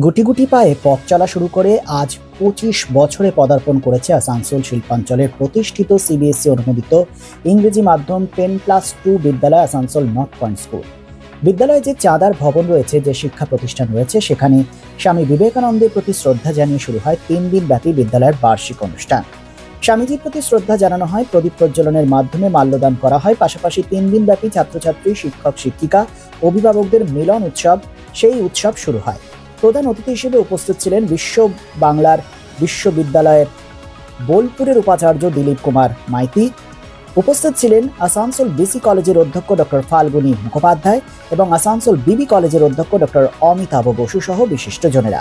গুটি গুটি পায়ে পথ চলা শুরু করে আজ ২৫ বছরে পদার্পণ করেছে আসানসোল শিল্পাঞ্চলের প্রতিষ্ঠিত সিবিএসই অনুমোদিত ইংরেজি মাধ্যম 10+2 বিদ্যালয় আসানসোল নর্থ পয়েন্ট স্কুল। বিদ্যালয়ে যে চাঁদার ভবন রয়েছে, যে শিক্ষা প্রতিষ্ঠান রয়েছে, সেখানে স্বামী বিবেকানন্দের প্রতি শ্রদ্ধা জানিয়ে শুরু হয় ৩ দিন ব্যাপী বিদ্যালয়ের বার্ষিক অনুষ্ঠান। স্বামীজির প্রতি শ্রদ্ধা জানানো হয়, প্রদীপ প্রজ্বলনের মাধ্যমে মাল্যদান করা হয়, পাশাপাশি ৩ দিন ব্যাপী ছাত্রছাত্রী, শিক্ষক শিক্ষিকা, অভিভাবকদের মিলন উৎসব, সেই উৎসব শুরু হয়। প্রধান অতিথি হিসেবে উপস্থিত ছিলেন বিশ্ব বাংলার বিশ্ববিদ্যালয়ের বোলপুরের উপাচার্য দিলীপ কুমার মাইতি। উপস্থিত ছিলেন আসানসোল বিসি কলেজের অধ্যক্ষ ডক্টর ফাল্গুনী মুখোপাধ্যায় এবং আসানসোল বিবি কলেজের অধ্যক্ষ ডক্টর অমিতাভ বসু সহ বিশিষ্টজনেরা।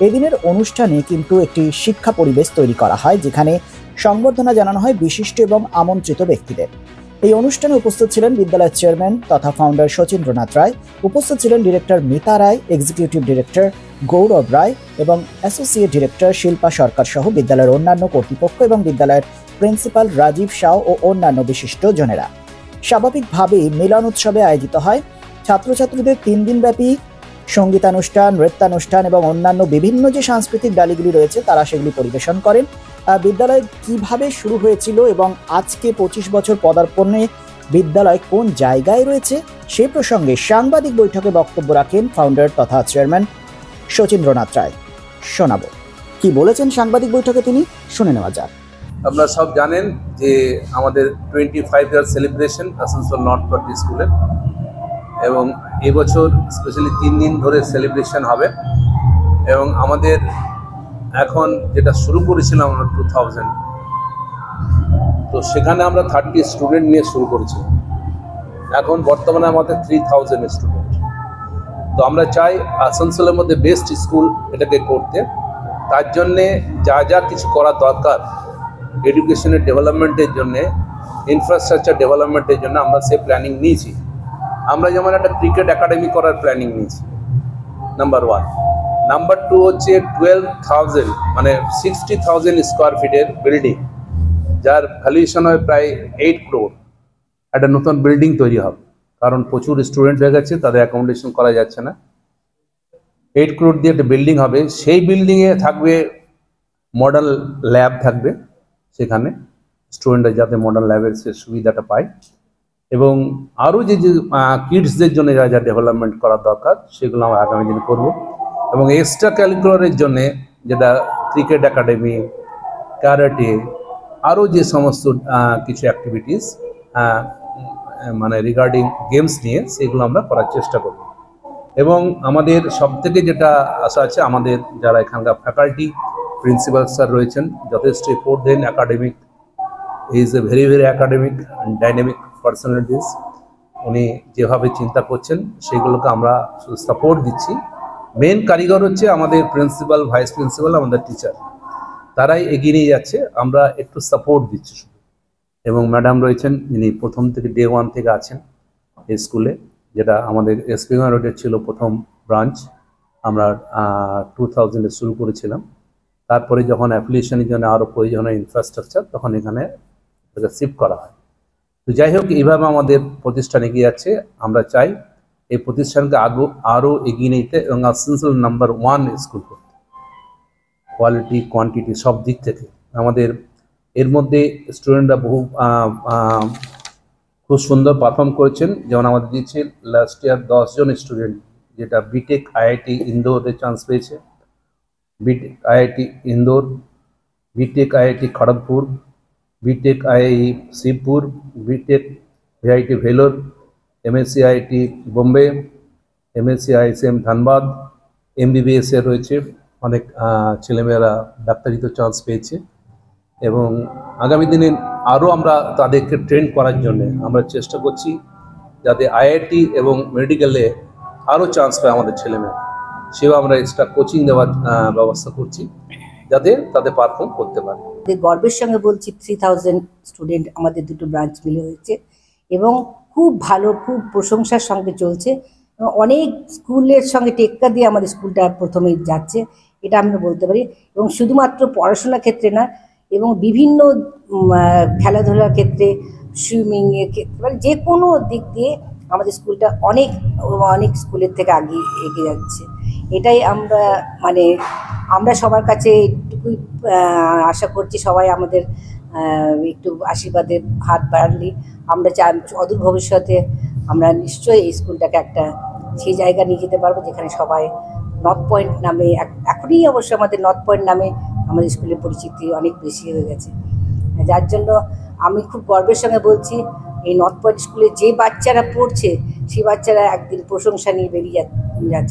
এদিনের অনুষ্ঠানে কিন্তু একটি শিক্ষা পরিবেশ তৈরি করা হয়, যেখানে সংবর্ধনা জানানো হয় বিশিষ্ট এবং আমন্ত্রিত ব্যক্তিদের। এই অনুষ্ঠানে উপস্থিত ছিলেন বিদ্যালয়ের চেয়ারম্যান তথা ফাউন্ডার শচীন্দ্রনাথ রায়, উপস্থিত ছিলেন ডিরেক্টর মিতা রায়, এক্সিকিউটিভ ডিরেক্টর গৌরব রায় এবং অ্যাসোসিয়েট ডিরেক্টর শিল্পা সরকার সহ বিদ্যালয়ের অন্যান্য কর্তৃপক্ষ এবং বিদ্যালয়ের প্রিন্সিপাল রাজীব শাহ ও অন্যান্য বিশিষ্ট জনেরা। স্বাভাবিকভাবেই মিলন উৎসবে আয়োজিত হয় ছাত্রছাত্রীদের ৩ দিনব্যাপী সঙ্গীতানুষ্ঠান, নৃত্যানুষ্ঠান এবং অন্যান্য বিভিন্ন যে সাংস্কৃতিক ডালিগুলি রয়েছে তারা সেগুলি পরিবেশন করেন। বিদ্যালয় কিভাবে শুরু হয়েছিল এবং আজকে ২৫ বছর পদার্পণে বিদ্যালয় কোন জায়গায় রয়েছে সে প্রসঙ্গে সাংবাদিক বৈঠকে বক্তব্য রাখেন ফাউন্ডার তথা চেয়ারম্যান শচীন্দ্রনাথ রায়। শোনাবো কি বলেছেন সাংবাদিক বৈঠকে তিনি, শুনে নেওয়া যাক। আপনারা সব জানেন যে আমাদের 25 ইয়ার সেলিব্রেশন আসানসোল নর্থ পয়েন্ট স্কুলের, এবং এবছর স্পেশালি 3 দিন ধরে সেলিব্রেশন হবে। এবং আমাদের এখন যেটা শুরু করেছিলাম আমরা 2000, তো সেখানে আমরা 30 স্টুডেন্ট নিয়ে শুরু করেছিলাম। এখন বর্তমানে আমাদের 3000 স্টুডেন্ট। তো আমরা চাই আসানসোলের মধ্যে বেস্ট স্কুল এটাকে করতে। তার জন্যে যা যা কিছু করা দরকার এডুকেশনের ডেভেলপমেন্টের জন্যে, ইনফ্রাস্ট্রাকচার ডেভেলপমেন্টের জন্য আমরা সে প্ল্যানিং নিয়েছি। আমরা যেমন একটা ক্রিকেট একাডেমি করার প্ল্যানিং নিয়েছি, নাম্বার 1। নাম্বার 2 হচ্ছে 12,000 মানে 60,000 স্কোয়ার ফিটের বিল্ডিং, যার ভ্যালুয়েশন হয় প্রায় 8 crore। একটা নতুন বিল্ডিং তৈরি হবে, কারণ প্রচুর স্টুডেন্ট হয়ে গেছে, তাদের অ্যাকোমোডেশন করা যাচ্ছে না। 8 crore দিয়ে একটা বিল্ডিং হবে। সেই বিল্ডিংয়ে থাকবে মডার্ন ল্যাব থাকবে, সেখানে স্টুডেন্টরা যাতে মডার্ন ল্যাবের সে সুবিধাটা পায়। এবং আরও যে কিডসদের জন্য যা যা ডেভেলপমেন্ট করার দরকার সেগুলো আমরা আগামী দিনে করব। এবং এক্সট্রা ক্যারিকুলারের জন্যে যেটা ক্রিকেট একাডেমি, ক্যারাটে, আরও যে সমস্ত কিছু অ্যাক্টিভিটিস মানে রিগার্ডিং গেমস নিয়ে, সেগুলো আমরা করার চেষ্টা করব। এবং আমাদের সবথেকে যেটা আশা আছে, আমাদের যারা এখানকার ফ্যাকাল্টি, প্রিন্সিপাল স্যার রয়েছেন, যথেষ্ট এফোর্ট দেন academic. Is a very very academic and dynamic personalities. উনি যেভাবে চিন্তা করছেন সেগুলোকে আমরা সাপোর্ট দিচ্ছি। মেন কারিগর হচ্ছে আমাদের প্রিন্সিপাল, ভাইস প্রিন্সিপাল, আমাদের টিচার, তারাই এগিয়ে নিয়ে যাচ্ছে, আমরা একটু সাপোর্ট দিচ্ছি শুধু। এবং ম্যাডাম রয়েছেন যিনি প্রথম থেকে ডে 1 থেকে আছেন এই স্কুলে, যেটা আমাদের এসপিএম রোডের ছিল প্রথম ব্রাঞ্চ। আমরা 2000-এ শুরু করেছিলাম। তারপরে যখন অ্যাপ্লিকেশনের জন্য আরও প্রয়োজন হয় ইনফ্রাস্ট্রাকচার, তখন এখানে শিফট করা হয়। তো যাই হোক, এইভাবে আমাদের প্রতিষ্ঠান এগিয়ে যাচ্ছে। আমরা চাই এই প্রতিষ্ঠানকে আরও এগিয়ে নিতে এবং আসানসোল নাম্বার 1 স্কুল করতে, কোয়ালিটি কোয়ান্টিটি সব দিক থেকে। আমাদের এর মধ্যে স্টুডেন্টরা বহু খুব সুন্দর পারফর্ম করেছেন। যেমন আমাদের দিয়েছে লাস্ট ইয়ার 10 জন স্টুডেন্ট, যেটা বিটেক আইআইটি ইন্দোরে চান্স পেয়েছে, B Tech IIT Indore, B Tech IIT Kharagpur, B Tech II Shibpur, B Tech VIT Vellore, MSc IIT Bombay, MSc ISM Dhanbad, এমবিবিএসে রয়েছে অনেক ছেলেমেয়েরা, ডাক্তারিতে চান্স পেয়েছে। এবং আগামী দিনে আরও আমরা তাদেরকে ট্রেন করার জন্যে আমরা চেষ্টা করছি, যাতে আইআইটি এবং মেডিকেলে আরও চান্স পায় আমাদের ছেলেমেয়েরা। সেও আমরা এক্সট্রা কোচিং দেওয়ার ব্যবস্থা করছি, যাতে তাদের পারফর্ম করতে পারে। গর্বের সঙ্গে বলছি 3000 স্টুডেন্ট আমাদের দুটো ব্রাঞ্চ মিলে হয়েছে এবং খুব ভালো, খুব প্রশংসার সঙ্গে চলছে। অনেক স্কুলের সঙ্গে টেক্কা দিয়ে আমাদের স্কুলটা প্রথমে যাচ্ছে, এটা আমরা বলতে পারি। এবং শুধুমাত্র পড়াশোনার ক্ষেত্রে না, এবং বিভিন্ন খেলাধুলার ক্ষেত্রে, সুইমিংয়ের ক্ষেত্রে, মানে যে কোনো দিক দিয়ে আমাদের স্কুলটা অনেক অনেক স্কুলের থেকে এগিয়ে যাচ্ছে। এটাই আমরা সবার কাছে এটুকুই আশা করছি, সবাই আমাদের একটু আশীর্বাদের হাত বাড়ালে আমরা অদূর ভবিষ্যতে আমরা নিশ্চয়ই এই স্কুলটাকে একটা সেই জায়গা নিয়ে যেতে পারবো যেখানে সবাই নর্থ পয়েন্ট নামে, এখনই অবশ্য আমাদের নর্থ পয়েন্ট নামে আমাদের স্কুলের পরিচিতি অনেক বেশি হয়ে গেছে। যার জন্য আমি খুব গর্বের সঙ্গে বলছি, এই নর্থ পয়েন্ট স্কুলে যে বাচ্চারা পড়ছে সেই বাচ্চারা একদিন প্রশংসা নিয়ে বেরিয়ে যাচ্ছে।